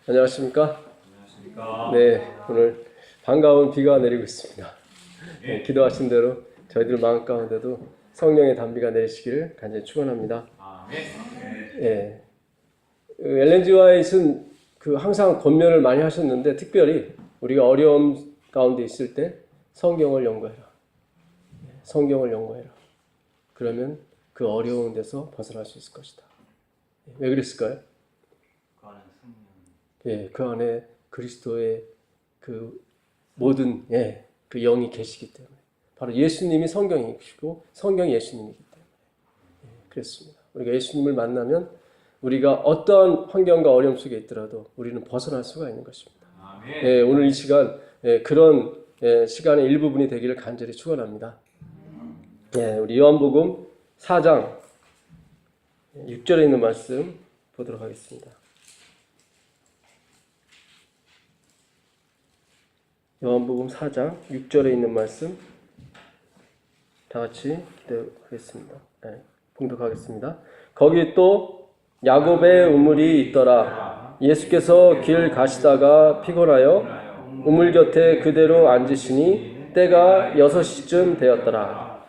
안녕하십니까? 안녕하십니까? 네, 오늘 반가운 비가 내리고 있습니다. 네, 기도하신 대로 저희들 마음 가운데도 성령의 단비가 내리시기를 간절히 축원합니다. 예, 엘렌지 화이트는 항상 권면을 많이 하셨는데 특별히 우리가 어려움 가운데 있을 때 성경을 연구해라. 성경을 연구해라. 그러면 그 어려운 데서 벗어날 수 있을 것이다. 왜 그랬을까요? 예, 그 안에 그리스도의 그 모든 그 영이 계시기 때문에 바로 예수님이 성경이시고 성경이 예수님이기 때문에 그렇습니다. 우리가 예수님을 만나면 우리가 어떠한 환경과 어려움 속에 있더라도 우리는 벗어날 수가 있는 것입니다. 예, 오늘 이 시간 그런 시간의 일부분이 되기를 간절히 축원합니다. 예, 우리 요한복음 4장 6절에 있는 말씀 보도록 하겠습니다. 요한복음 4장 6절에 있는 말씀 다 같이 기도하겠습니다. 봉독하겠습니다. 거기 또 야곱의 우물이 있더라. 예수께서 길 가시다가 피곤하여 우물 곁에 그대로 앉으시니 때가 6시쯤 되었더라.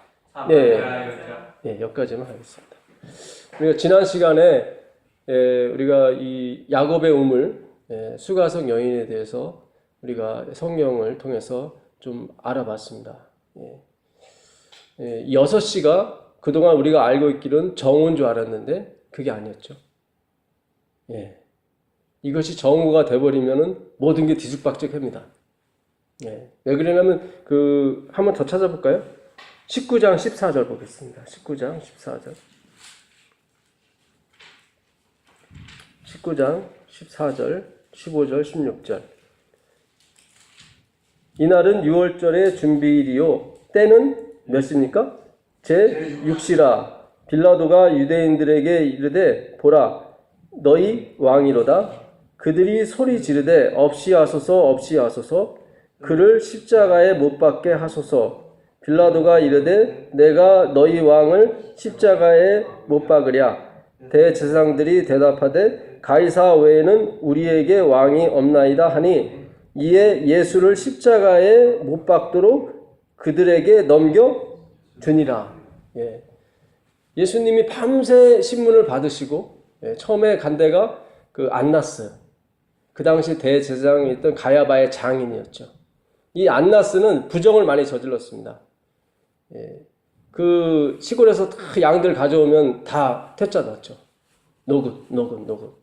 여기까지만 하겠습니다. 우리가 지난 시간에 우리가 이 야곱의 우물 수가성 여인에 대해서 우리가 성경을 통해서 좀 알아봤습니다. 6시가 그동안 우리가 알고 있기로는 정오인 줄 알았는데 그게 아니었죠. 이것이 정오가 돼버리면은 모든 게 뒤죽박죽합니다. 왜 그러냐면 한번 더 찾아볼까요? 19장 14절 보겠습니다. 19장 14절. 19장 14절, 15절, 16절. 이날은 6월절의 준비일이요. 때는 몇 시입니까? 제6시라. 빌라도가 유대인들에게 이르되 보라 너희 왕이로다. 그들이 소리 지르되 없이 하소서 없이 하소서. 그를 십자가에 못 박게 하소서. 빌라도가 이르되 내가 너희 왕을 십자가에 못 박으랴. 대제사장들이 대답하되 가이사 외에는 우리에게 왕이 없나이다 하니 이에 예수를 십자가에 못 박도록 그들에게 넘겨주니라. 예수님이 밤새 신문을 받으시고 처음에 간 데가 안나스, 그 당시 대제사장이 있던 가야바의 장인이었죠. 이 안나스는 부정을 많이 저질렀습니다. 그 시골에서 양들 가져오면 다 퇴짜 넣었죠. 노굿.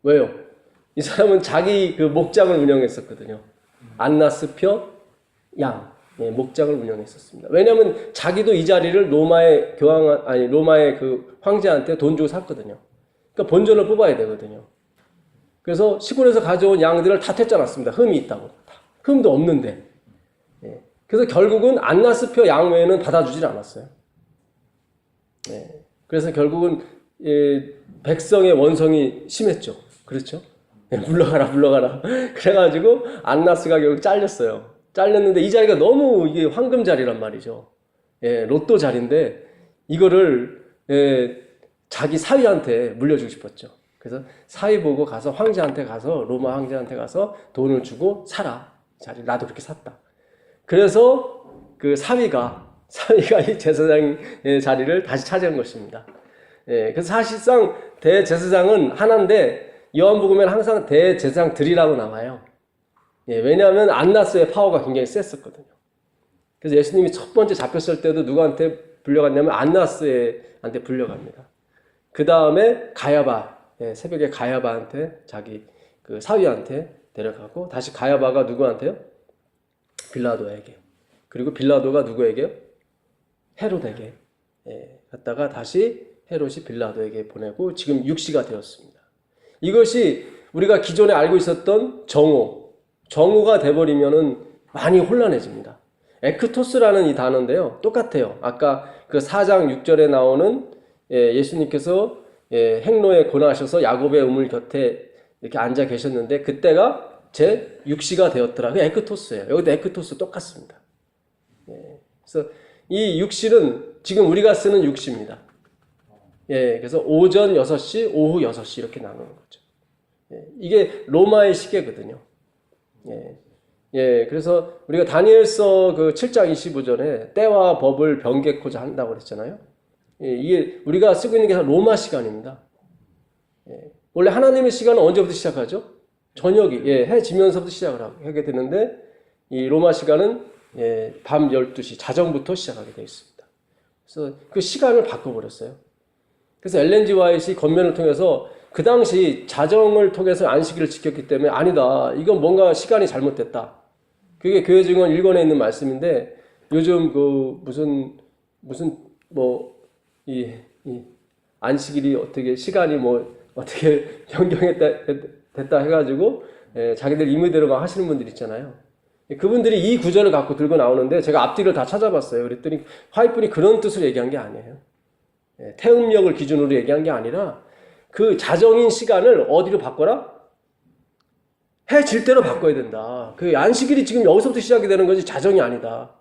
왜요? 이 사람은 자기 목장을 운영했었거든요. 안나스표 양, 목장을 운영했었습니다. 왜냐하면 자기도 이 자리를 로마의 황제한테 돈 주고 샀거든요. 그러니까 본전을 뽑아야 되거든요. 그래서 시골에서 가져온 양들을 다 퇴짜놨습니다. 흠이 있다고. 흠도 없는데. 그래서 결국은 안나스표 양 외에는 받아주질 않았어요. 그래서 결국은 백성의 원성이 심했죠. 그렇죠? 물러가라. 그래가지고 안나스가 결국 잘렸어요. 잘렸는데 이 자리가 너무 이게 황금 자리란 말이죠. 로또 자리인데 이거를 자기 사위한테 물려주고 싶었죠. 그래서 사위 보고 가서 황제한테 가서 로마 황제한테 가서 돈을 주고 사라. 자리 나도 그렇게 샀다. 그래서 그 사위가 이 제사장의 자리를 다시 차지한 것입니다. 그래서 사실상 대제사장은 하나인데 요한복음에는 항상 대제사장들이라고 나와요. 왜냐하면 안나스의 파워가 굉장히 셌었거든요. 그래서 예수님이 첫 번째 잡혔을 때도 누구한테 불려갔냐면 안나스한테 불려갑니다. 그 다음에 가야바, 새벽에 가야바한테 자기 사위한테 데려가고 다시 가야바가 누구한테요? 빌라도에게. 그리고 빌라도가 누구에게요? 헤롯에게. 갔다가 다시 헤롯이 빌라도에게 보내고 지금 6시가 되었습니다. 이것이 우리가 기존에 알고 있었던 정오가 돼버리면은 많이 혼란해집니다. 에크토스라는 이 단어인데요. 똑같아요. 아까 그 4장 6절에 나오는 예수님께서 행로에 고나셔서 야곱의 우물 곁에 이렇게 앉아 계셨는데 그때가 제6시가 되었더라. 그게 에크토스예요. 여기도 에크토스 똑같습니다. 그래서 이 6시는 지금 우리가 쓰는 6시입니다. 그래서 오전 6시, 오후 6시 이렇게 나누는 거죠. 이게 로마의 시계거든요. 그래서 우리가 다니엘서 그 7장 25절에 때와 법을 변개코자 한다고 그랬잖아요. 이게 우리가 쓰고 있는 게 로마 시간입니다. 원래 하나님의 시간은 언제부터 시작하죠? 저녁이 해 지면서부터 시작을 하게 되는데 이 로마 시간은 밤 12시 자정부터 시작하게 되어 있습니다. 그래서 그 시간을 바꿔버렸어요. 그래서 엘렌 G 화이트이 권면을 통해서 그 당시 자정을 통해서 안식일을 지켰기 때문에 아니다. 이건 뭔가 시간이 잘못됐다. 그게 교회 증언 1권에 있는 말씀인데 요즘 그 무슨 이 안식일이 어떻게 시간이 어떻게 변경됐다 해가지고 자기들 임의대로 막 하시는 분들 있잖아요. 그분들이 이 구절을 갖고 들고 나오는데 제가 앞뒤를 다 찾아봤어요. 그랬더니 화이트분이 그런 뜻으로 얘기한 게 아니에요. 태음력을 기준으로 얘기한 게 아니라 그 자정인 시간을 어디로 바꿔라? 해 질 때로 바꿔야 된다. 그 안식일이 지금 여기서부터 시작이 되는 거지 자정이 아니다.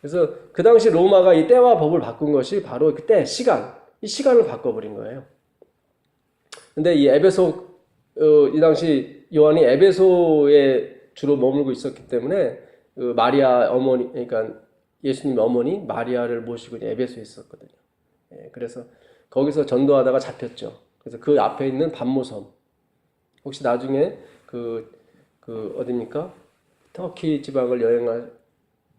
그래서 그 당시 로마가 이 때와 법을 바꾼 것이 바로 그때 이 시간을 바꿔버린 거예요. 근데 이 에베소, 이 당시 요한이 에베소에 주로 머물고 있었기 때문에 그 마리아 어머니, 그러니까 예수님 어머니 마리아를 모시고 에베소에 있었거든요. 그래서 거기서 전도하다가 잡혔죠. 그래서 그 앞에 있는 반모섬. 혹시 나중에 어딥니까? 터키 지방을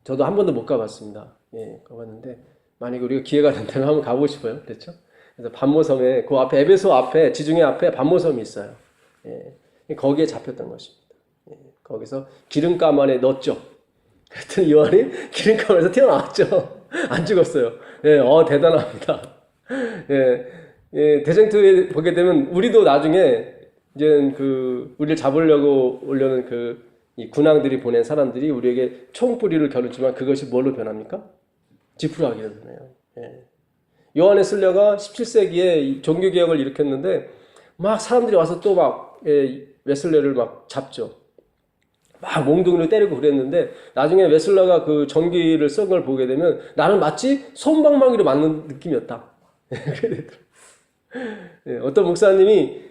저도 한 번도 못 가봤습니다. 가봤는데 만약에 우리가 기회가 된다면 한번 가보고 싶어요. 그렇죠? 그래서 반모섬에 그 앞에 에베소 앞에 지중해 앞에 반모섬이 있어요. 거기에 잡혔던 것입니다. 거기서 기름감 안에 넣었죠. 그랬더니 요한이 기름감 안에서 튀어나왔죠. 안 죽었어요. 대단합니다. 대쟁투에 보게 되면 우리도 나중에 이제 우리를 잡으려고 오려는 이 군왕들이 보낸 사람들이 우리에게 총뿌리를 겨누지만 그것이 뭘로 변합니까? 지푸라기로 변해요. 요한의 순례가 17세기에 종교개혁을 일으켰는데 막 사람들이 와서 또 막 웨슬레를 막 잡죠. 막 몽둥이로 때리고 그랬는데 나중에 웨슬러가 그 전기를 쓴 걸 보게 되면 나는 마치 솜방망이로 맞는 느낌이었다. 어떤 목사님이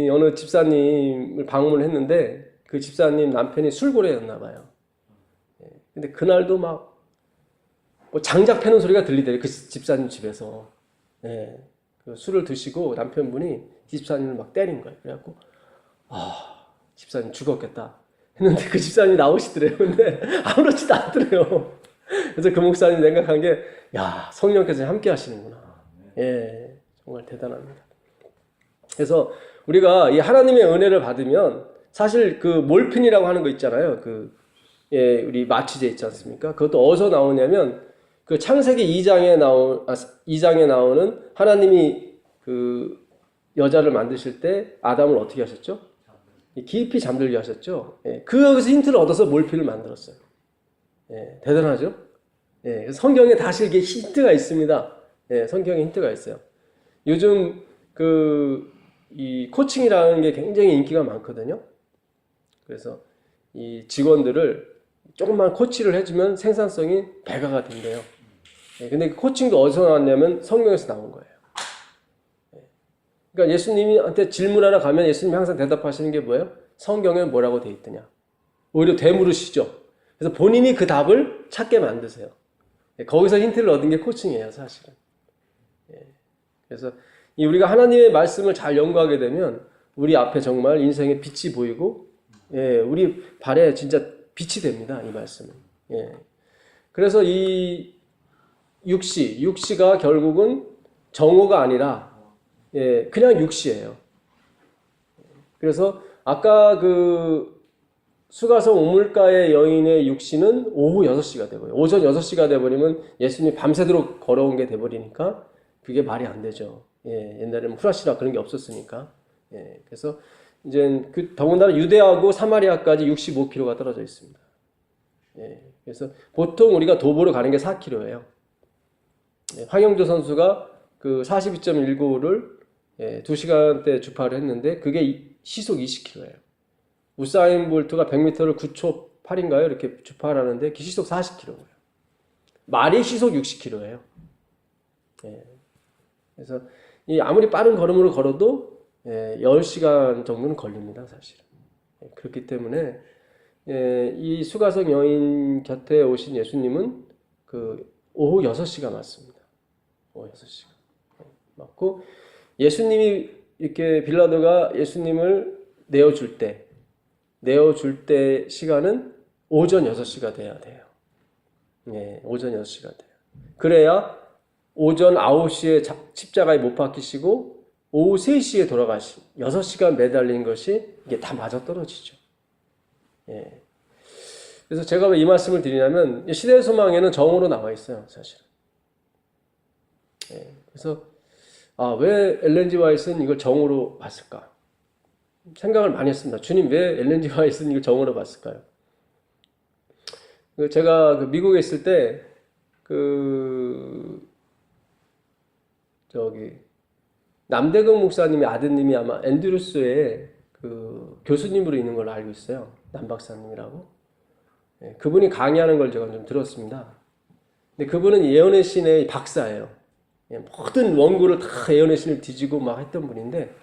어느 집사님을 방문을 했는데 그 집사님 남편이 술고래였나 봐요. 근데 그날도 막 장작 패는 소리가 들리더래요. 그 집사님 집에서. 그 술을 드시고 남편분이 집사님을 막 때린 거예요. 그래갖고 집사님 죽었겠다 했는데 그 집사님이 나오시더래요. 근데 아무렇지도 않더래요. 그래서 그 목사님 생각한 게 성령께서 함께 하시는구나. 정말 대단합니다. 그래서 우리가 이 하나님의 은혜를 받으면 사실 그 몰핀이라고 하는 거 있잖아요. 우리 마취제 있지 않습니까? 그것도 어디서 나오냐면 그 창세기 2장에 나오는 하나님이 그 여자를 만드실 때 아담을 어떻게 하셨죠? 깊이 잠들게 하셨죠. 거기서 힌트를 얻어서 몰핀을 만들었어요. 대단하죠? 성경에 다시 이게 힌트가 있습니다. 성경에 힌트가 있어요. 요즘 이 코칭이라는 게 굉장히 인기가 많거든요. 그래서 이 직원들을 조금만 코치를 해주면 생산성이 배가가 된대요. 근데 그 코칭도 어디서 나왔냐면 성경에서 나온 거예요. 그러니까 예수님한테 질문하러 가면 예수님이 항상 대답하시는 게 뭐예요? 성경에 뭐라고 돼 있더냐. 오히려 되물으시죠. 그래서 본인이 그 답을 찾게 만드세요. 거기서 힌트를 얻은 게 코칭이에요, 사실은. 그래서 우리가 하나님의 말씀을 잘 연구하게 되면 우리 앞에 정말 인생의 빛이 보이고 우리 발에 진짜 빛이 됩니다. 이 말씀은. 그래서 이 육시가 결국은 정오가 아니라 그냥 육시예요. 그래서 아까 수가성 우물가의 여인의 육시는 오후 6시가 되고요. 오전 6시가 돼버리면 예수님이 밤새도록 걸어온 게 돼버리니까 그게 말이 안 되죠. 옛날에는 후라시라 그런 게 없었으니까. 그래서 이제 더군다나 유대하고 사마리아까지 65km가 떨어져 있습니다. 그래서 보통 우리가 도보로 가는 게 4km예요. 황영조 선수가 42.19를 2시간대 주파를 했는데 그게 시속 20km예요. 우사인 볼트가 100m를 9초 8인가요? 이렇게 주파를 하는데 시속 40km예요. 말이 시속 60km예요. 그래서 아무리 빠른 걸음으로 걸어도 10시간 정도는 걸립니다, 사실은. 그렇기 때문에 이 수가성 여인 곁에 오신 예수님은 그 오후 6시가 맞습니다. 오후 6시가 맞고, 예수님이 이렇게 빌라도가 예수님을 내어줄 때 시간은 오전 6시가 돼야 돼요. 오전 6시가 돼요. 그래야 오전 9시에 십자가에 못 박히시고 오후 3시에 돌아가신 6시간 매달린 것이 이게 다 맞아떨어지죠. 그래서 제가 왜 이 말씀을 드리냐면, 시대의 소망에는 정오로 나와 있어요, 사실은. 그래서 왜 엘렌 G 화이트는 이걸 정오로 봤을까? 생각을 많이 했습니다. 주님, 왜 엘렌 G 화이트는 이걸 정오로 봤을까요? 제가 미국에 있을 때 남대근 목사님의 아드님이 아마 앤드루스의 그 교수님으로 있는 걸로 알고 있어요. 남 박사님이라고. 그분이 강의하는 걸 제가 좀 들었습니다. 근데 그분은 예언의 신의 박사예요. 모든 원고를 다 예언의 신을 뒤지고 막 했던 분인데,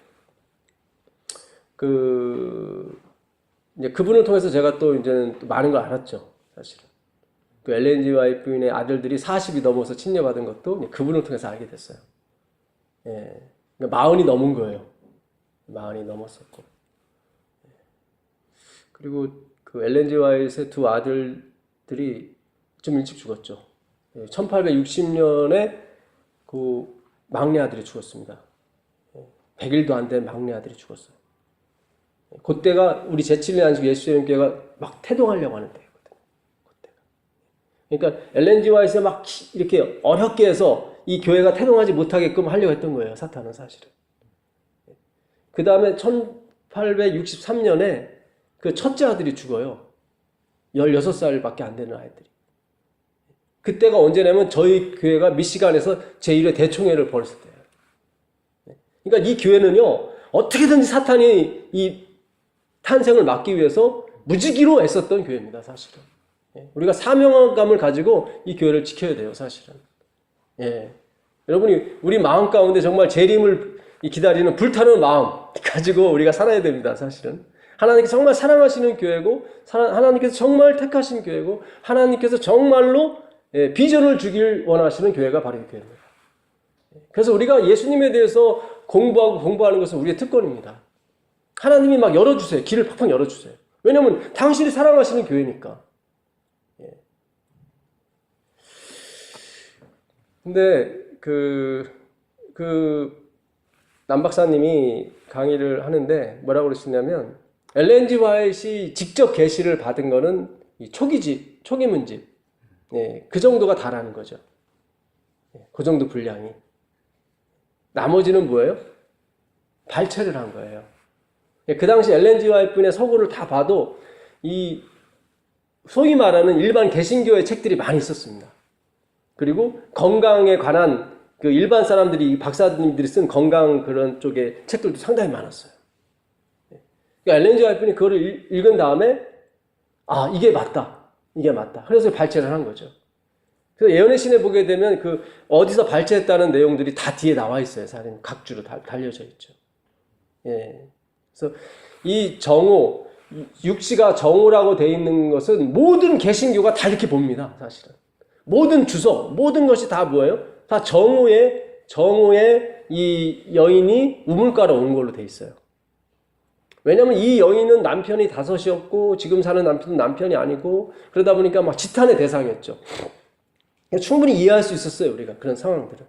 이제 그분을 통해서 제가 또 이제는 또 많은 걸 알았죠, 사실은. 그 엘렌 G 화이트 부인의 아들들이 40이 넘어서 침례받은 것도 그분을 통해서 알게 됐어요. 그러니까 40이 넘은 거예요. 40이 넘었었고. 그리고 그 엘렌 G 화이트의 두 아들들이 좀 일찍 죽었죠. 1860년에 그 막내 아들이 죽었습니다. 100일도 안 된 막내 아들이 죽었어요. 그때가 우리 제7년 안식 예수님교회가 막 태동하려고 하는 때거든요. 그러니까 엘렌 G 화이트가 막 이렇게 어렵게 해서 이 교회가 태동하지 못하게끔 하려고 했던 거예요, 사탄은 사실은. 그 다음에 1863년에 그 첫째 아들이 죽어요. 16살밖에 안 되는 아이들이. 그때가 언제냐면 저희 교회가 미시간에서 제1회 대총회를 벌였을 때예요. 그러니까 이 교회는요, 어떻게든지 사탄이 이 탄생을 막기 위해서 무지기로 애썼던 교회입니다, 사실은. 우리가 사명감을 가지고 이 교회를 지켜야 돼요, 사실은. 여러분이 우리 마음 가운데 정말 재림을 기다리는 불타는 마음 가지고 우리가 살아야 됩니다, 사실은. 하나님께서 정말 사랑하시는 교회고, 하나님께서 정말 택하신 교회고, 하나님께서 정말로 비전을 주길 원하시는 교회가 바로 이 교회입니다. 그래서 우리가 예수님에 대해서 공부하는 것은 우리의 특권입니다. 하나님이 막 열어주세요. 길을 팍팍 열어주세요. 왜냐하면 당신이 사랑하시는 교회니까. 근데 남 박사님이 강의를 하는데 뭐라고 그러시냐면, 엘렌 G 화이트이 직접 계시를 받은 거는 이 초기문집. 그 정도가 다라는 거죠. 그 정도 분량이. 나머지는 뭐예요? 발췌를 한 거예요. 그 당시 엘렌 G 화이트 분의 서구를 다 봐도 이 소위 말하는 일반 개신교의 책들이 많이 있었습니다. 그리고 건강에 관한 그 일반 사람들이, 박사님들이 쓴 건강 그런 쪽의 책들도 상당히 많았어요. 그러니까 엘렌 G 화이트 분이 그거를 읽은 다음에 이게 맞다. 이게 맞다. 그래서 발췌를 한 거죠. 그래서 예언의 신에 보게 되면 그 어디서 발췌했다는 내용들이 다 뒤에 나와 있어요. 사실 각 주로 달려져 있죠. 그래서 이 정오, 육시가 정오라고 되어 있는 것은 모든 개신교가 다 이렇게 봅니다. 사실은. 모든 주석, 모든 것이 다 뭐예요? 다 정오에 이 여인이 우물가로 온 걸로 되어 있어요. 왜냐하면 이 여인은 남편이 5이었고 지금 사는 남편은 남편이 아니고 그러다 보니까 막 지탄의 대상이었죠. 충분히 이해할 수 있었어요, 우리가 그런 상황들을.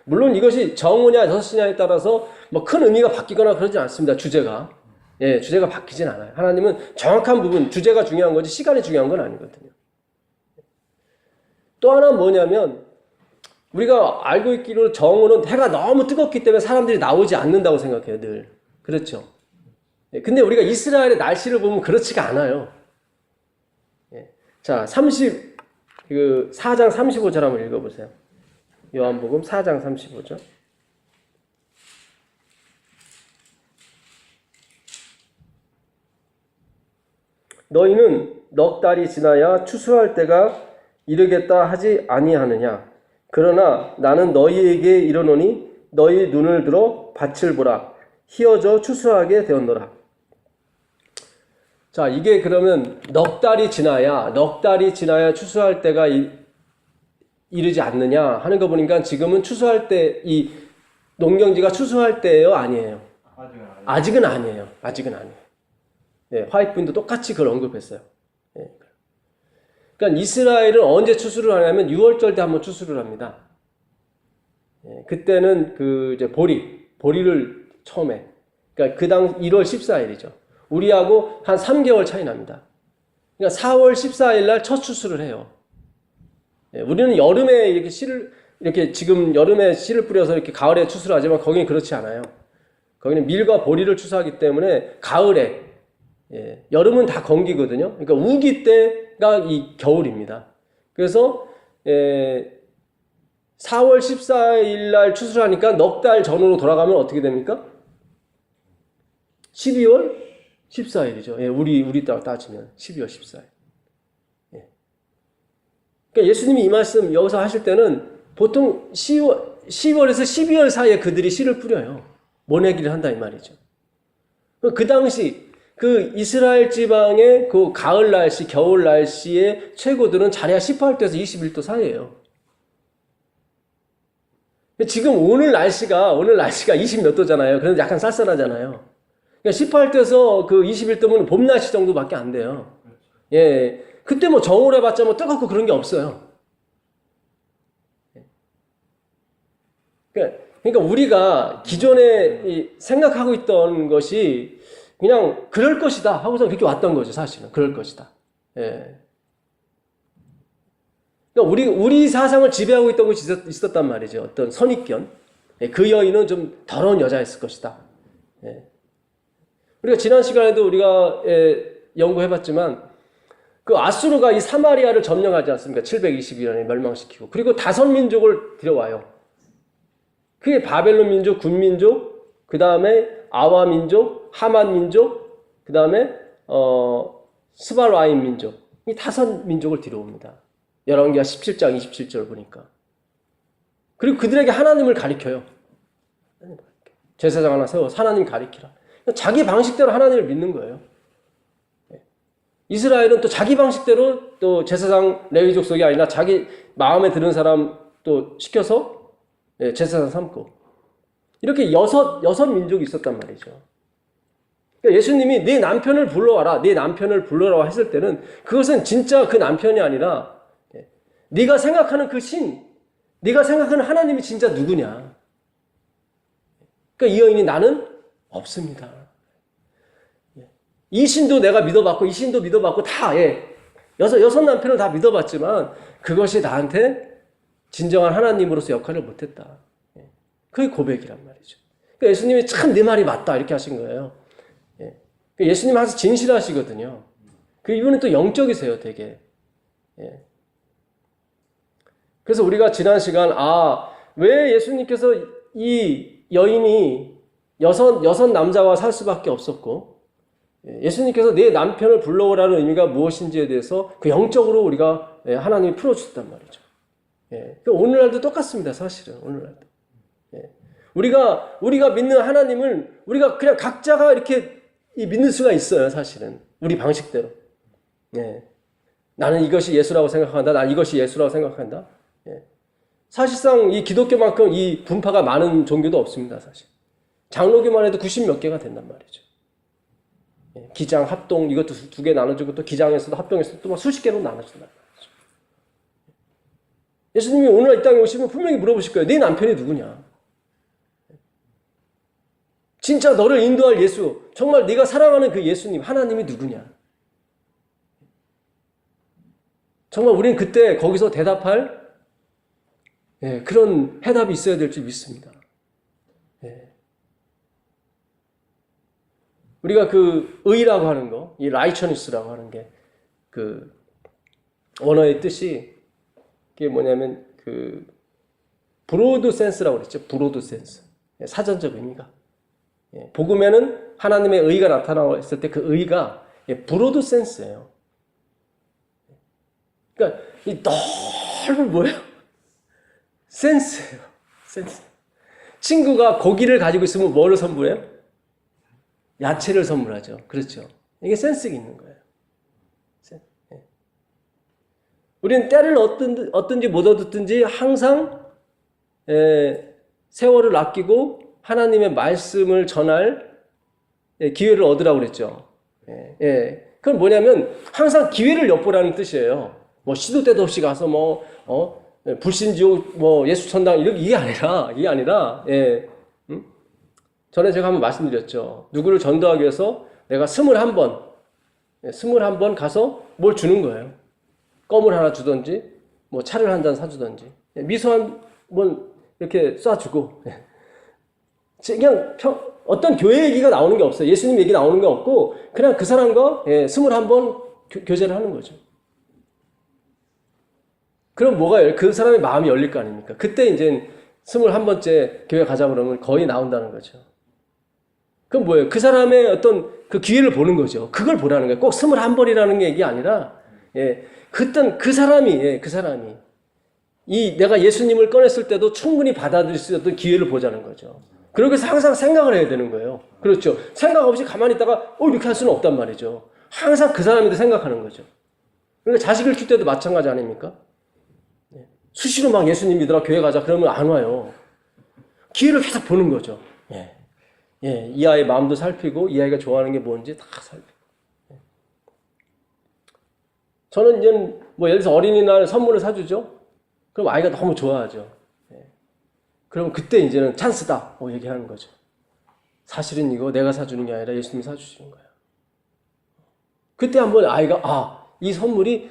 물론 이것이 정오냐 6시냐에 따라서 뭐 큰 의미가 바뀌거나 그러지 않습니다. 주제가 바뀌진 않아요. 하나님은 정확한 부분, 주제가 중요한 거지 시간이 중요한 건 아니거든요. 또 하나는 뭐냐면, 우리가 알고 있기로 정오는 해가 너무 뜨겁기 때문에 사람들이 나오지 않는다고 생각해요, 늘. 그렇죠. 근데 우리가 이스라엘의 날씨를 보면 그렇지가 않아요. 자, 4장 35절 한번 읽어보세요. 요한복음 4장 35절. 너희는 넉 달이 지나야 추수할 때가 이르겠다 하지 아니하느냐. 그러나 나는 너희에게 이르노니 너희 눈을 들어 밭을 보라. 휘어져 추수하게 되었노라. 자, 이게 그러면 넉 달이 지나야 추수할 때가 이르지 않느냐 하는 거 보니까 지금은 추수할 때, 이 농경지가 추수할 때예요? 아니에요? 아직은 아니에요. 예, 화이트분도 똑같이 그걸 언급했어요. 예. 그러니까 이스라엘은 언제 추수를 하냐면 6월절 때 한번 추수를 합니다. 예, 그때는 이제 보리를 처음에, 그러니까 그 당 1월 14일이죠. 우리하고 한 3개월 차이 납니다. 그러니까 4월 14일 날 첫 추수를 해요. 예, 우리는 여름에 이렇게 지금 여름에 씨를 뿌려서 이렇게 가을에 추수를 하지만 거기는 그렇지 않아요. 거기는 밀과 보리를 추수하기 때문에 가을에, 예, 여름은 다 건기거든요. 그러니까 우기 때가 이 겨울입니다. 그래서 4월 14일 날 추수를 하니까 넉 달 전으로 돌아가면 어떻게 됩니까? 12월 14일이죠. 예, 우리 따지면 12월 14일. 예. 그러니까 예수님이 이 말씀 여기서 하실 때는 보통 10월에서 12월 사이에 그들이 씨를 뿌려요. 모내기를 한다 이 말이죠. 그 당시 그 이스라엘 지방의 그 가을 날씨, 겨울 날씨의 최고들은 자리가 18도에서 21도 사이예요. 지금 오늘 날씨가 20 몇 도잖아요. 그런데 약간 쌀쌀하잖아요. 그러니까 18도에서 그 21도면 봄 날씨 정도밖에 안 돼요. 예. 그때 뭐 정오를 해봤자 뭐 뜨겁고 그런 게 없어요. 그러니까 우리가 기존에 생각하고 있던 것이 그냥 그럴 것이다 하고서 그렇게 왔던 거죠, 사실은. 그럴 것이다. 예. 그러니까 우리 사상을 지배하고 있던 것이 있었단 말이죠. 어떤 선입견. 예. 그 여인은 좀 더러운 여자였을 것이다. 예. 우리가 지난 시간에도 우리가 연구해봤지만 그 아수르가 이 사마리아를 점령하지 않습니까? 721년에 멸망시키고. 그리고 5민족을 들여와요. 그게 바벨론 민족, 군 민족, 그 다음에 아와 민족, 하만 민족, 그 다음에 스발와임 민족. 이 5민족을 들여옵니다. 열왕기하 17장 27절 보니까. 그리고 그들에게 하나님을 가리켜요. 제사장 하나 세워 하나님 가리키라. 자기 방식대로 하나님을 믿는 거예요. 이스라엘은 또 자기 방식대로 또 제사장 레위 족속이 아니라 자기 마음에 드는 사람 또 시켜서 제사장 삼고 이렇게 여섯 민족이 있었단 말이죠. 그러니까 예수님이 네 남편을 불러와라, 네 남편을 불러라 했을 때는 그것은 진짜 그 남편이 아니라 네가 생각하는 그 신, 네가 생각하는 하나님이 진짜 누구냐. 그러니까 이 여인이 나는 없습니다. 이 신도 내가 믿어봤고 이 신도 믿어봤고 다 여섯 남편을 다 믿어봤지만 그것이 나한테 진정한 하나님으로서 역할을 못했다. 그게 고백이란 말이죠. 그러니까 예수님이 참 내 말이 맞다 이렇게 하신 거예요. 예수님은 항상 진실하시거든요. 이분은 또 영적이세요, 되게. 그래서 우리가 지난 시간 왜 예수님께서 이 여인이 여섯 남자와 살 수밖에 없었고 예수님께서 내 남편을 불러오라는 의미가 무엇인지에 대해서 그 영적으로 우리가 하나님이 풀어주셨단 말이죠. 오늘날도 똑같습니다, 사실은. 오늘날도. 우리가 믿는 하나님을 우리가 그냥 각자가 이렇게 믿는 수가 있어요, 사실은. 우리 방식대로. 나는 이것이 예수라고 생각한다. 난 이것이 예수라고 생각한다. 사실상 이 기독교만큼 이 분파가 많은 종교도 없습니다, 사실. 장로교만 해도 90 몇 개가 된단 말이죠. 기장, 합동, 이것도 두 개 나눠주고 또 기장에서도 합동에서도 또 막 수십 개로 나눠준단 말이죠. 예수님이 오늘 이 땅에 오시면 분명히 물어보실 거예요. 네 남편이 누구냐? 진짜 너를 인도할 예수, 정말 네가 사랑하는 그 예수님, 하나님이 누구냐? 정말 우리는 그때 거기서 대답할 그런 해답이 있어야 될 줄 믿습니다. 우리가 그 의라고 하는 거, 이 라이처니스라고 하는 게 그 원어의 뜻이 그게 뭐냐면 그 브로드 센스라고 그랬죠. 브로드 센스. 사전적 의미가. 복음에는 하나님의 의가 나타나왔을 때 그 의가 브로드 센스예요. 그러니까 이 넓은 뭐예요? 센스예요. 센스. 친구가 고기를 가지고 있으면 뭐를 선물해요? 야채를 선물하죠. 그렇죠. 이게 센스가 있는 거예요. 우리는 때를 얻든지 못 얻든지 항상 세월을 아끼고 하나님의 말씀을 전할 기회를 얻으라고 그랬죠. 그건 뭐냐면 항상 기회를 엿보라는 뜻이에요. 뭐 시도 때도 없이 가서 불신지옥 예수천당 이게 아니라 전에 제가 한번 말씀드렸죠. 누구를 전도하기 위해서 내가 21번 가서 뭘 주는 거예요. 껌을 하나 주든지 뭐 차를 한 잔 사주든지 미소 한번 이렇게 쏴주고 그냥 어떤 교회 얘기가 나오는 게 없어요. 예수님 얘기 나오는 게 없고 그냥 그 사람과 21번 교제를 하는 거죠. 그럼 뭐가 그 사람의 마음이 열릴 거 아닙니까? 그때 이제 21번째 교회 가자 그러면 거의 나온다는 거죠. 그럼 뭐예요? 그 사람의 어떤 그 기회를 보는 거죠. 그걸 보라는 거예요. 꼭 21번이라는 얘기 아니라 그땐 그 사람이 내가 예수님을 꺼냈을 때도 충분히 받아들일 수 있었던 기회를 보자는 거죠. 그러기 위해서 항상 생각을 해야 되는 거예요. 그렇죠. 생각 없이 가만히 있다가 이렇게 할 수는 없단 말이죠. 항상 그 사람에 대해 생각하는 거죠. 그러니까 자식을 키울 때도 마찬가지 아닙니까? 수시로 막 예수님 믿으라 교회 가자 그러면 안 와요. 기회를 계속 보는 거죠. 이 아이의 마음도 살피고 이 아이가 좋아하는 게 뭔지 다 살피고. 저는 이제 예를 들어서 어린이날 선물을 사주죠. 그럼 아이가 너무 좋아하죠. 그러면 그때 이제는 찬스다 얘기하는 거죠. 사실은 이거 내가 사주는 게 아니라 예수님이 사주시는 거야. 그때 한번 아이가 이 선물이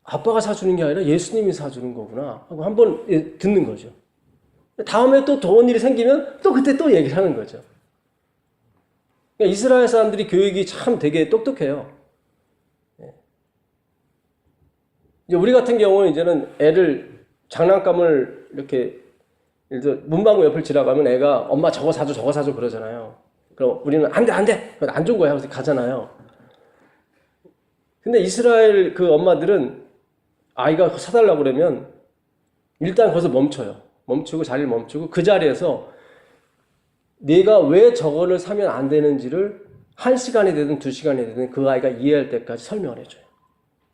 아빠가 사주는 게 아니라 예수님이 사주는 거구나 하고 한번 듣는 거죠. 다음에 또 좋은 일이 생기면 또 그때 또 얘기를 하는 거죠. 그러니까 이스라엘 사람들이 교육이 참 되게 똑똑해요. 이제 우리 같은 경우는 이제는 애를 장난감을 이렇게 예를 들어 문방구 옆을 지나가면 애가 엄마 저거 사줘 그러잖아요. 그럼 우리는 안 돼. 안 좋은 거야. 그래서 가잖아요. 근데 이스라엘 그 엄마들은 아이가 사달라고 그러면 일단 거기서 멈춰요. 멈추고 자리를 멈추고 그 자리에서 내가 왜 저거를 사면 안 되는지를 1시간이 되든 2시간이 되든 그 아이가 이해할 때까지 설명을 해줘요.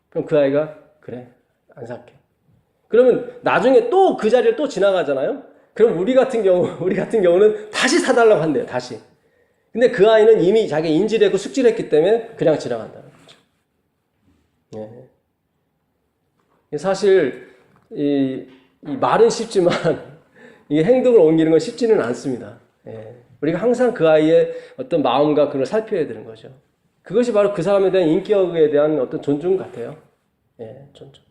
그럼 그 아이가 그래 안 살게. 그러면 나중에 또 그 자리를 또 지나가잖아요. 그럼 우리 같은 경우는 다시 사달라고 한대요. 다시. 근데 그 아이는 이미 자기 인지를 했고 숙지를 했기 때문에 그냥 지나간다는 거죠. 사실 이 말은 쉽지만 이 행동을 옮기는 건 쉽지는 않습니다. 우리가 항상 그 아이의 어떤 마음과 그걸 살펴야 되는 거죠. 그것이 바로 그 사람에 대한 인격에 대한 어떤 존중 같아요. 존중.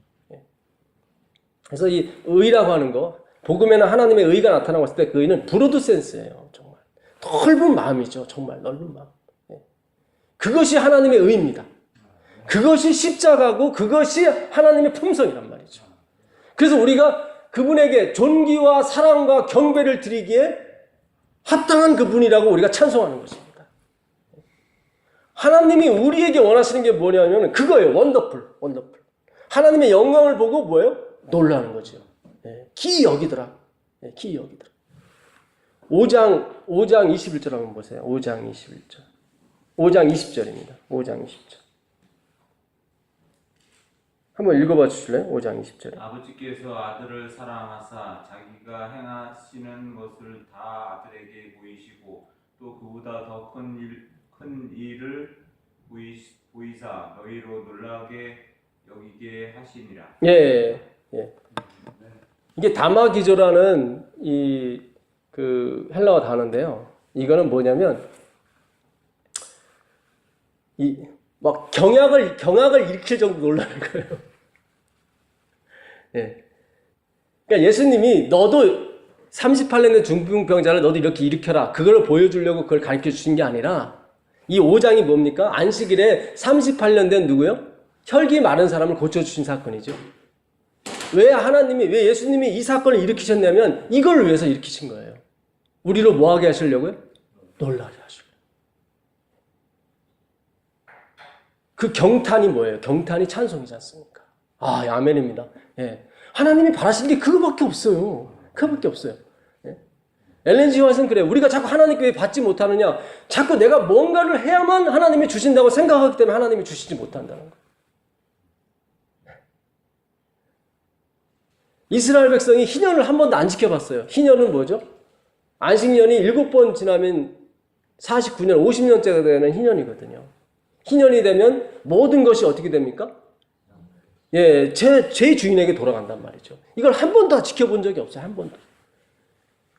그래서 이 의라고 하는 거, 복음에는 하나님의 의가 나타나고 있을 때 그 의는 브로드 센스예요. 정말 넓은 마음이죠. 정말 넓은 마음. 그것이 하나님의 의입니다. 그것이 십자가고 그것이 하나님의 품성이란 말이죠. 그래서 우리가 그분에게 존귀와 사랑과 경배를 드리기에 합당한 그분이라고 우리가 찬송하는 것입니다. 하나님이 우리에게 원하시는 게 뭐냐면 그거예요. 원더풀. 하나님의 영광을 보고 뭐예요? 놀라는 거죠. 기이 여기더라. 5장 21절 한번 보세요. 5장 21절. 5장 20절입니다. 5장 20절. 한번 읽어봐 주실래요? 5장 20절에. 아버지께서 아들을 사랑하사 자기가 행하시는 것을 다 아들에게 보이시고 또 그보다 더 큰 일을 보이사 너희로 놀라게 여기게 하시니라. 이게 다마기조라는 그 헬라어 단어인데요. 이거는 뭐냐면 막 경악을 일으킬 정도 놀라는 거예요. 그러니까 예수님이 너도 38년 된 중풍병자를 너도 이렇게 일으켜라. 그걸 보여주려고 그걸 가르쳐 주신 게 아니라 이 5장이 뭡니까? 안식일에 38년 된 누구요? 혈기 마른 사람을 고쳐주신 사건이죠. 왜 예수님이 이 사건을 일으키셨냐면 이걸 위해서 일으키신 거예요. 우리로 뭐 하게 하시려고요? 놀라게 하시고. 그 경탄이 뭐예요? 경탄이 찬송이지 않습니까? 아멘입니다. 하나님이 바라시는 게 그거밖에 없어요. 그거밖에 없어요. 엘렌 G 화이트는 그래요. 우리가 자꾸 하나님께 왜 받지 못하느냐? 자꾸 내가 뭔가를 해야만 하나님이 주신다고 생각하기 때문에 하나님이 주시지 못한다는 거예요. 이스라엘 백성이 희년을 한 번도 안 지켜봤어요. 희년은 뭐죠? 안식년이 7번 지나면 49년, 50년째가 되는 희년이거든요. 희년이 되면 모든 것이 어떻게 됩니까? 예, 제 주인에게 돌아간단 말이죠. 이걸 한 번도 지켜본 적이 없어요. 한 번도.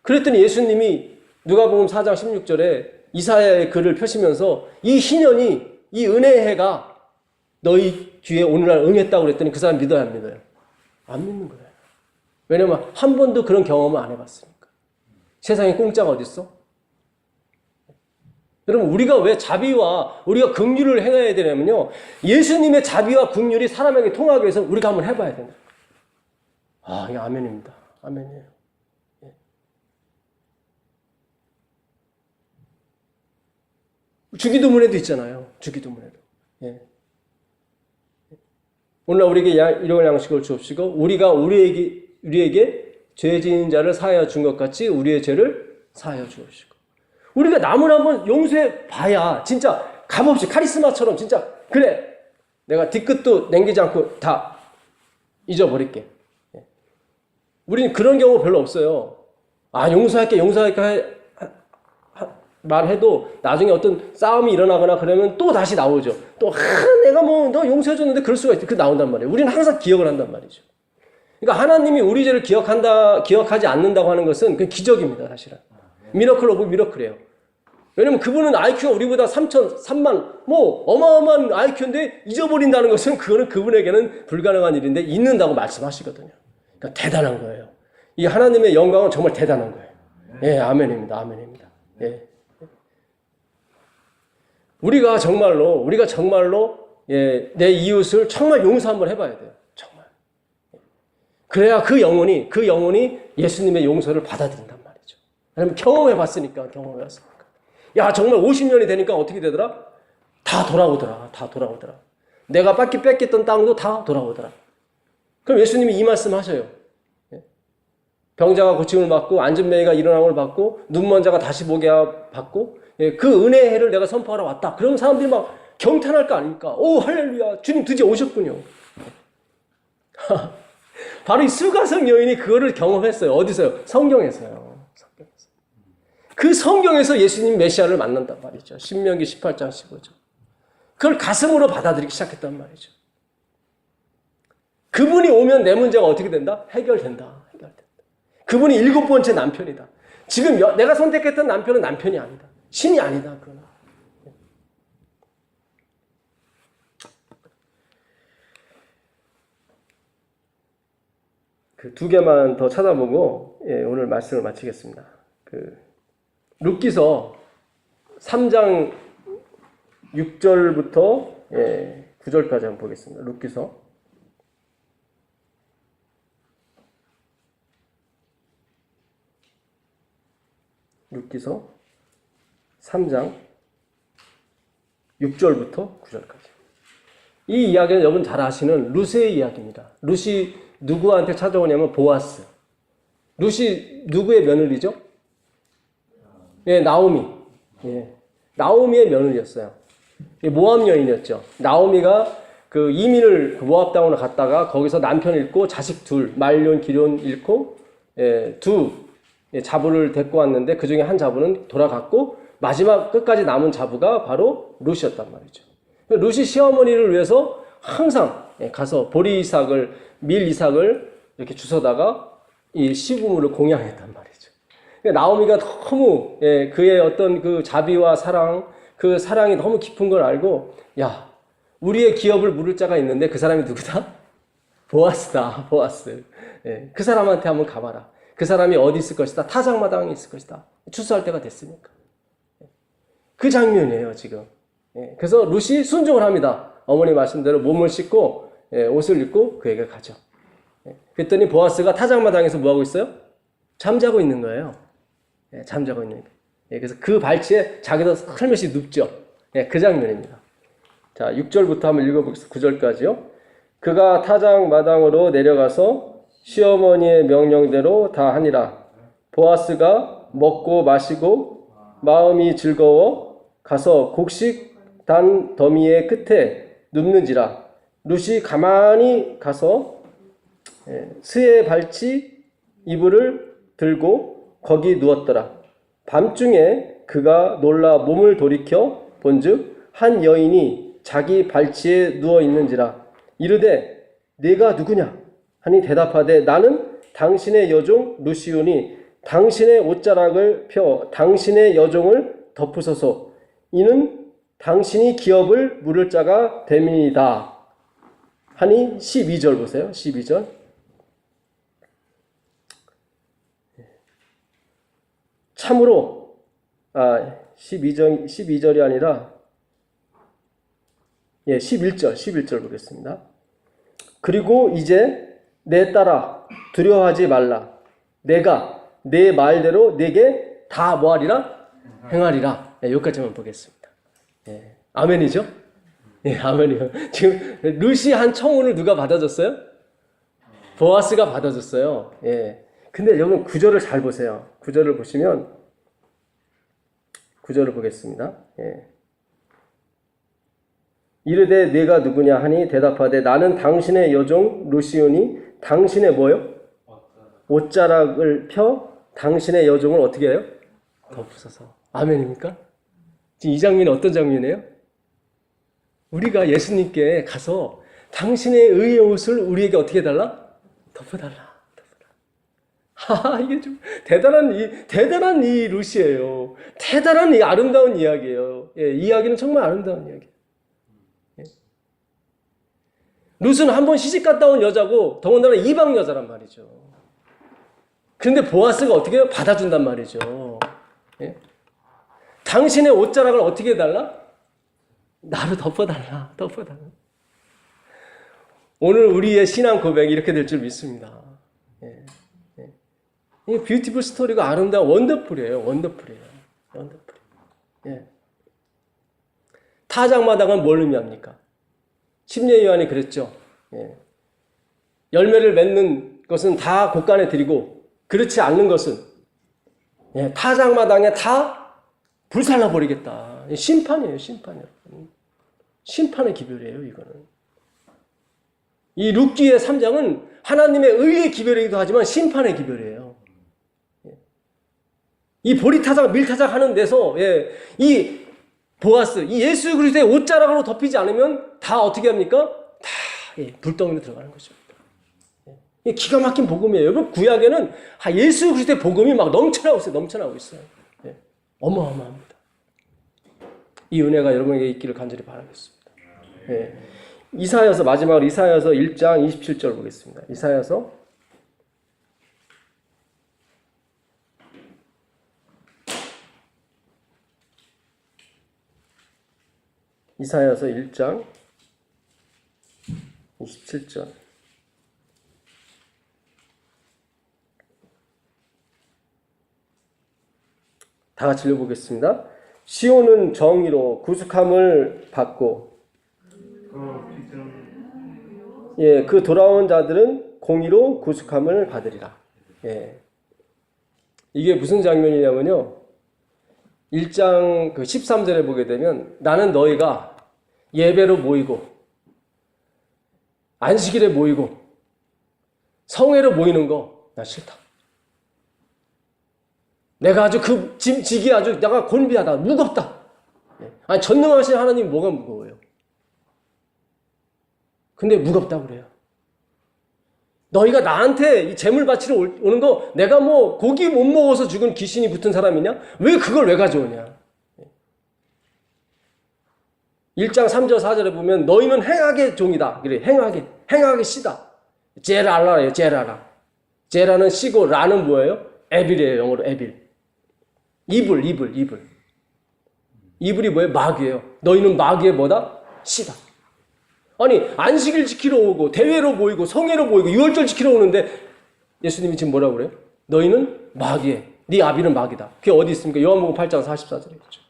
그랬더니 예수님이 누가복음 4장 16절에 이사야의 글을 펴시면서 이 희년이, 이 은혜의 해가 너희 귀에 오늘날 응했다고 그랬더니 그 사람 믿어요, 안 믿어요? 안 믿는 거예요. 왜냐면 한 번도 그런 경험을 안 해봤으니까. 세상에 공짜가 어딨어? 여러분, 우리가 왜 자비와 우리가 긍휼을 행해야 되냐면요, 예수님의 자비와 긍휼이 사람에게 통하기 위해서 우리가 한번 해봐야 된다. 아, 이게 아멘입니다. 아멘이에요. 예. 주기도문에도 있잖아요. 주기도문에도. 예. 오늘날 우리에게 일용할 양식을 주옵시고 우리가 우리에게 죄 지은 자를 사하여 준 것 같이 우리의 죄를 사하여 주옵시고. 우리가 남을 한번 용서해 봐야 진짜 값없이 카리스마처럼 진짜 그래 내가 뒤끝도 남기지 않고 다 잊어버릴게. 우리는 그런 경우 별로 없어요. 아, 용서할게 말해도 나중에 어떤 싸움이 일어나거나 그러면 또 다시 나오죠. 또 내가 뭐 너 용서해줬는데 그럴 수가 있지. 그 나온단 말이에요. 우리는 항상 기억을 한단 말이죠. 그러니까 하나님이 우리 죄를 기억하지 않는다고 하는 것은 그 기적입니다, 사실은. 미러클 오브 미러클이에요. 왜냐면 그분은 IQ가 우리보다 3만, 뭐, 어마어마한 IQ인데 잊어버린다는 것은 그거는 그분에게는 불가능한 일인데 잊는다고 말씀하시거든요. 그러니까 대단한 거예요. 이 하나님의 영광은 정말 대단한 거예요. 예, 아멘입니다. 아멘입니다. 예. 우리가 정말로, 예, 내 이웃을 정말 용서 한번 해봐야 돼요. 정말. 그래야 그 영혼이 예수님의 용서를 받아들인단 말이죠. 왜냐면 경험해봤으니까. 야, 정말 50년이 되니까 어떻게 되더라? 다 돌아오더라. 내가 뺏겼던 땅도 다 돌아오더라. 그럼 예수님이 이 말씀 하셔요. 병자가 고침을 받고, 안전매이가 일어남을 받고, 눈먼 자가 다시 보게 받고, 그 은혜의 해를 내가 선포하러 왔다. 그런 사람들이 막 경탄할 거 아닙니까? 오, 할렐루야. 주님 드디어 오셨군요. 바로 이 수가성 여인이 그거를 경험했어요. 어디서요? 성경에서요. 그 성경에서 예수님 메시아를 만난단 말이죠. 신명기 18장 15절. 그걸 가슴으로 받아들이기 시작했단 말이죠. 그분이 오면 내 문제가 어떻게 된다? 해결된다. 그분이 7번째 남편이다. 지금 내가 선택했던 남편은 남편이 아니다. 신이 아니다. 그건. 그 2개만 더 찾아보고 오늘 말씀을 마치겠습니다. 룻기서 3장 6절부터 9절까지 한번 보겠습니다. 룻기서 3장 6절부터 9절까지. 이 이야기는 여러분 잘 아시는 룻의 이야기입니다. 룻이 누구한테 찾아오냐면 보아스. 룻이 누구의 며느리죠? 예, 나오미. 예, 나오미의 며느리였어요. 모압 여인이었죠. 나오미가 그 이민을 모압 땅으로 갔다가 거기서 남편 잃고 자식 둘, 말론, 기론 잃고 두 자부를 데리고 왔는데 그 중에 한 자부는 돌아갔고 마지막 끝까지 남은 자부가 바로 룻이었단 말이죠. 룻이 시어머니를 위해서 항상 가서 보리 이삭을, 밀 이삭을 이렇게 주워다가 이 시부모를 공양했단 말이죠. 나오미가 너무 그의 어떤 그 자비와 사랑, 그 사랑이 너무 깊은 걸 알고, 야, 우리의 기업을 물을 자가 있는데 그 사람이 누구다? 보아스다, 보아스. 그 사람한테 한번 가봐라. 그 사람이 어디 있을 것이다? 타작마당에 있을 것이다. 추수할 때가 됐으니까. 그 장면이에요, 지금. 그래서 룻이 순종을 합니다. 어머니 말씀대로 몸을 씻고 옷을 입고 그에게 가죠. 그랬더니 보아스가 타작마당에서 뭐하고 있어요? 잠자고 있는 거예요. 잠자고 있는 거예요. 그래서 그 발치에 자기도 살며시 눕죠. 그 장면입니다. 자, 6절부터 한번 읽어보겠습니다. 9절까지요. 그가 타작마당으로 내려가서 시어머니의 명령대로 다 하니라. 보아스가 먹고 마시고 마음이 즐거워 가서 곡식단 더미의 끝에 눕는지라. 룻이 가만히 가서 스에 발치 이불을 들고 거기 누웠더라. 밤중에 그가 놀라 몸을 돌이켜 본즉 한 여인이 자기 발치에 누워 있는지라. 이르되 네가 누구냐 하니 대답하되 나는 당신의 여종 루시오니 당신의 옷자락을 펴 당신의 여종을 덮으소서. 이는 당신이 기업을 물을 자가 됨이니이다. 하니 12절 보세요. 12절. 참으로 12절이 아니라 11절 보겠습니다. 그리고 이제 내 딸아 두려워하지 말라. 내가 내 말대로 네게 다 뭐하리라? 행하리라. 여기까지만 보겠습니다. 아멘이죠? 아멘이요. 지금 룻이 한 청혼을 누가 받아줬어요? 보아스가 받아줬어요. 근데 여러분 구절을 잘 보세요. 구절을 보시면 구절을 보겠습니다. 이르되 네가 누구냐 하니 대답하되 나는 당신의 여종 루시오니 당신의 뭐요? 옷자락을 펴 당신의 여종을 어떻게 해요? 덮으소서. 아멘입니까? 지금 이 장면이 어떤 장면이에요? 우리가 예수님께 가서 당신의 의의 옷을 우리에게 어떻게 해달라? 덮어달라. 이게 좀 대단한 이 룻이에요. 대단한 이 아름다운 이야기예요. 이 이야기는 정말 아름다운 이야기예요. 룻은 한 번 시집 갔다 온 여자고 더군다나 이방 여자란 말이죠. 그런데 보아스가 어떻게 해요? 받아준단 말이죠. 당신의 옷자락을 어떻게 해달라? 나를 덮어달라. 오늘 우리의 신앙 고백이 이렇게 될 줄 믿습니다. 이 뷰티풀 스토리가 아름다운 원더풀이에요. 타작마당은 뭘 의미합니까? 침례 요한이 그랬죠. 열매를 맺는 것은 다 곳간에 드리고 그렇지 않는 것은 타작마당에 다 불살라 버리겠다. 심판이에요. 심판의 기별이에요. 이거는. 이 룻기의 3장은 하나님의 의의 기별이기도 하지만 심판의 기별이에요. 이 보리타작 밀타작 하는 데서 이 보아스, 이 예수 그리스도의 옷자락으로 덮이지 않으면 다 어떻게 합니까? 다 불덩이로 들어가는 것입니다. 기가 막힌 복음이에요. 여러분 구약에는 예수 그리스도의 복음이 막 넘쳐나고 있어요. 어마어마합니다. 이 은혜가 여러분에게 있기를 간절히 바라겠습니다. 이사야서 마지막으로 이사야서 1장 27절 보겠습니다. 이사야서 1장 27절. 다 같이 읽어보겠습니다. 시온은 정의로 구속함을 받고 그 돌아온 자들은 공의로 구속함을 받으리라. 이게 무슨 장면이냐면요. 1장 13절에 보게 되면 나는 너희가 예배로 모이고 안식일에 모이고 성회로 모이는 거 나 싫다. 내가 아주 그 직이 아주 내가 곤비하다. 무겁다. 아니 전능하신 하나님 뭐가 무거워요? 근데 무겁다고 그래요. 너희가 나한테 이 재물 바치러 오는 거 내가 뭐 고기 못 먹어서 죽은 귀신이 붙은 사람이냐? 왜 그걸 왜 가져오냐? 1장 3절 4절에 보면 너희는 행악의 종이다. 그래 행악의 씨다. 제라라예요. 제라는 씨고 라는 뭐예요? 에빌이에요. 영어로 에빌. 이불이 뭐예요? 마귀예요. 너희는 마귀의 뭐다? 씨다. 아니 안식일 지키러 오고 대회로 모이고 성회로 모이고 유월절 지키러 오는데 예수님이 지금 뭐라고 그래요? 너희는 마귀에 네 아비는 마귀다. 그게 어디 있습니까? 요한복음 8장 44절에 있죠.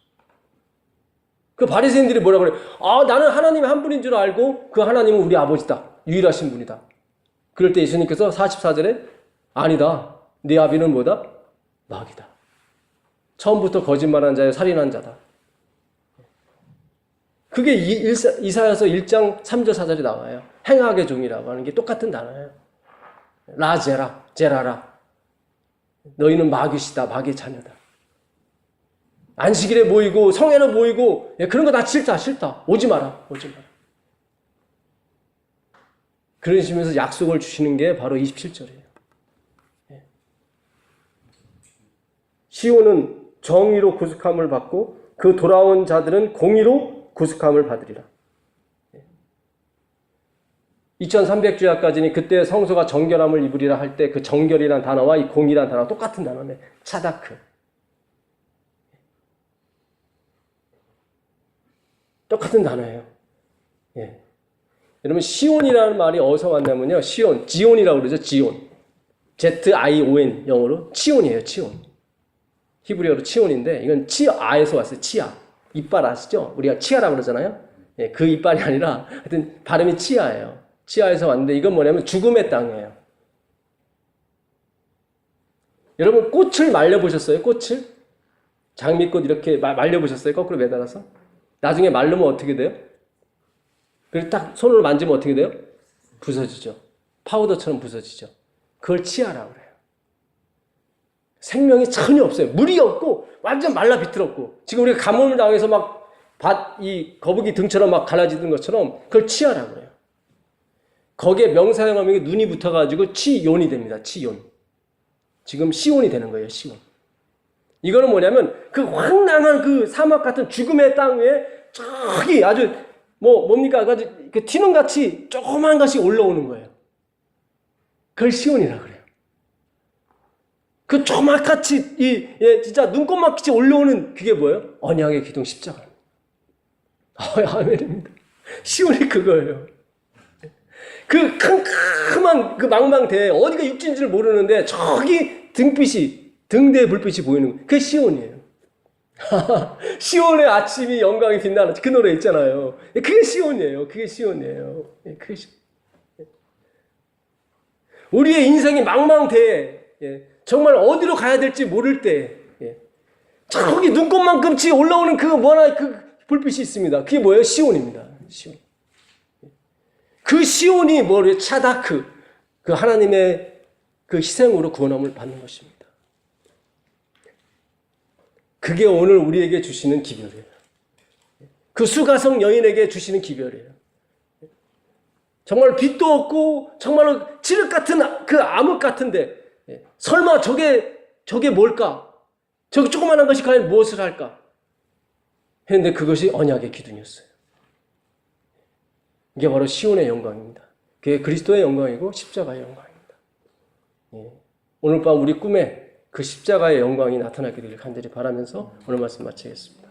그 바리새인들이 뭐라고 그래요? 나는 하나님의 한 분인 줄 알고 그 하나님은 우리 아버지다. 유일하신 분이다. 그럴 때 예수님께서 44절에 아니다. 네 아비는 뭐다? 마귀다. 처음부터 거짓말한 자여 살인한 자다. 그게 이사야서 1장 3절 4절이 나와요. 행악의 종이라고 하는 게 똑같은 단어예요. 라제라, 제라라. 너희는 마귀시다, 마귀의 자녀다. 안식일에 모이고 성회로 모이고 그런 거 다 싫다. 오지 마라. 그러시면서 약속을 주시는 게 바로 27절이에요. 시온은 정의로 구속함을 받고 그 돌아온 자들은 공의로 구속함을 받으리라. 2300주야까지는 그때 성소가 정결함을 입으리라 할 때 그 정결이란 단어와 이 공의란 단어가 똑같은 단어네. 차다크. 똑같은 단어예요. 예. 여러분 시온이라는 말이 어디서 왔냐면요. 시온, 지온이라고 그러죠. 지온. Z-I-O-N 영어로 치온이에요. 치온. 히브리어로 치온인데 이건 치아에서 왔어요. 치아. 이빨 아시죠? 우리가 치아라고 그러잖아요. 예, 그 이빨이 아니라 하여튼 발음이 치아예요. 치아에서 왔는데 이건 뭐냐면 죽음의 땅이에요. 여러분 꽃을 말려보셨어요? 꽃을? 장미꽃 이렇게 말려보셨어요? 거꾸로 매달아서? 나중에 마르면 어떻게 돼요? 그리고 딱 손으로 만지면 어떻게 돼요? 부서지죠. 파우더처럼 부서지죠. 그걸 치아라고 그래요. 생명이 전혀 없어요. 물이 없고 완전 말라 비틀었고 지금 우리가 가뭄을 당해서 막 이 거북이 등처럼 막 갈라지는 것처럼 그걸 치아라고 그래요. 거기에 명사형어명이 눈이 붙어가지고 치온이 됩니다. 치온. 지금 시온이 되는 거예요. 시온. 이거는 뭐냐면 그 황량한 그 사막 같은 죽음의 땅 위에 저기 아주 뭡니까? 아주 그 튀는같이 조그만 것이 올라오는 거예요. 그걸 시온이라고 그래요. 그 조막같이 진짜 눈곱만같이 올라오는 그게 뭐예요? 언약의 기둥 십자가. 아멘입니다. 시온이 그거예요. 그 캄캄한 그 망망대해 어디가 육지인지를 모르는데 저기 등대의 불빛이 보이는 거예요. 그게 시온이에요. 시온의 아침이 영광이 빛나는 그 노래 있잖아요. 그게 시온이에요. 그게 시온이에요. 그게 우리의 인생이 망망대해 정말 어디로 가야 될지 모를 때 저기 눈곱만큼치 올라오는 그 불빛이 있습니다. 그게 뭐예요? 시온입니다. 시온. 그 시온이 뭐예요? 차다크. 그 하나님의 그 희생으로 구원함을 받는 것입니다. 그게 오늘 우리에게 주시는 기별이에요. 그 수가성 여인에게 주시는 기별이에요. 정말 빛도 없고 정말로 칠흑 같은 그 암흑 같은데 설마 저게 뭘까? 저기 조그만한 것이 과연 무엇을 할까? 했는데 그것이 언약의 기둥이었어요. 이게 바로 시온의 영광입니다. 그게 그리스도의 영광이고 십자가의 영광입니다. 오늘 밤 우리 꿈에 그 십자가의 영광이 나타나게 되길 간절히 바라면서 오늘 말씀 마치겠습니다.